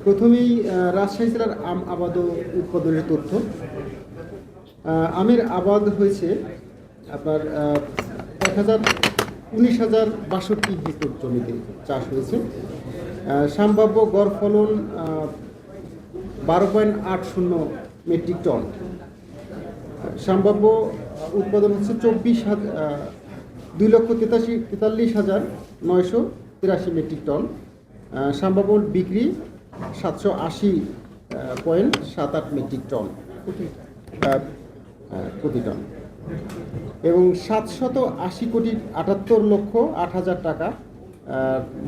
প্রথমেই রাজশাহী জেলার আম আবাদ ও উৎপাদনের তথ্য। আমের আবাদ হয়েছে আপনার 19,062 হেক্টর জমিতে চাষ হয়েছে। সম্ভাব্য গড় ফলন 12.80 মেট্রিক টন। সম্ভাব্য উৎপাদন হচ্ছে 2,43,983 মেট্রিক টন। সম্ভাব্য বিক্রি 780.78 মেট্রিক টন প্রতি টন এবং 780,78,08,000 টাকা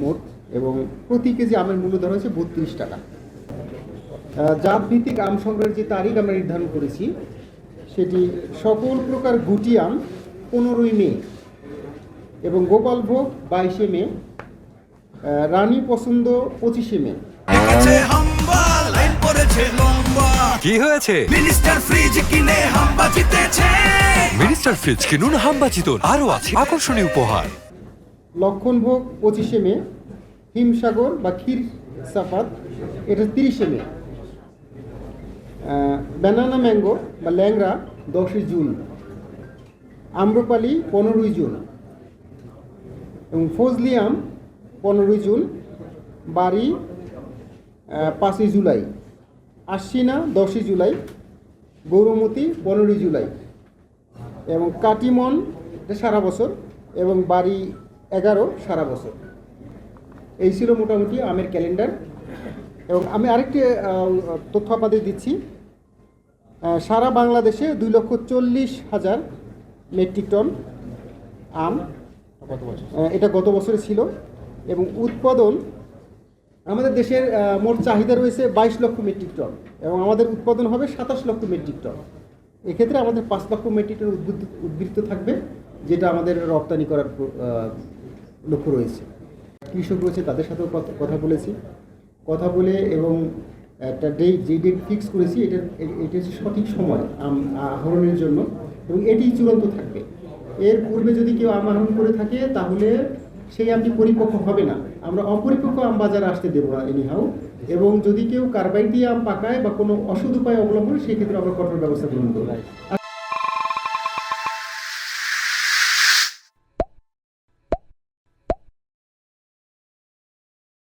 মোট, এবং প্রতি কেজি আমের মূল্য ধরা হয়েছে 32 টাকা। জাত ভিত্তিক আম সংগ্রহের যে তারিখ আমরা নির্ধারণ করেছি সেটি সকল প্রকার গুটি আম 15ই মে এবং গোপালভোগ 22শে মে, রানী পছন্দ 25শে মে। কি হয়েছে? মিনিস্টার ফ্রিজ কিনে হাম্বা জিতেছে। মিনিস্টার ফ্রিজ কিনুন, হাম্বা জিতুন। আরো আছে আকর্ষণীয় উপহার। লক্ষণভোগ 25শে মে, হিমসাগর বা ক্ষীর সাফাত এটা 30শে মে, ব্যানানা ম্যাঙ্গো বা ল্যাংড়া 10ই জুন, আম্রপালি 15ই জুন এবং ফজলি আম 15ই জুন, বাড়ি 5ই জুলাই, আশ্বিনা 10ই জুলাই, গৌরমতি 15ই জুলাই এবং কাটিমন সারা বছর এবং বাড়ি 11 সারা বছর। এই ছিল মোটামুটি আমের ক্যালেন্ডার। এবং আমি আরেকটি তথ্য আপনাদের দিচ্ছি। সারা বাংলাদেশে 2,40,000 মেট্রিক টন আম এটা গত বছরে ছিল, এবং উৎপাদন আমাদের দেশের মোট চাহিদা রয়েছে 22 লক্ষ মেট্রিক টন এবং আমাদের উৎপাদন হবে 27 লক্ষ মেট্রিক টন। এক্ষেত্রে আমাদের 5 লক্ষ মেট্রিক টন উদ্বৃত্ত থাকবে, যেটা আমাদের রপ্তানি করার লক্ষ্য রয়েছে। কৃষক রয়েছে তাদের সাথেও কথা বলেছি, কথা বলে এবং একটা যে ডেট ফিক্স করেছি এটা হচ্ছে সঠিক সময় আম আহরণের জন্য, এবং এটি চূড়ান্ত থাকবে। এর পূর্বে যদি কেউ আম আহরণ করে থাকে তাহলে সেই আমটি পরিপক্ক হবে না, আমরা অপরিপক্ক আম বাজারে আসতে দেবো না এনিহাউ। এবং যদি কেউ কার্বাইড দিয়ে আম পাকায় বা কোনো অসৎ উপায় অবলম্বন, সেক্ষেত্রে আমরা কঠোর ব্যবস্থা গ্রহণ করব।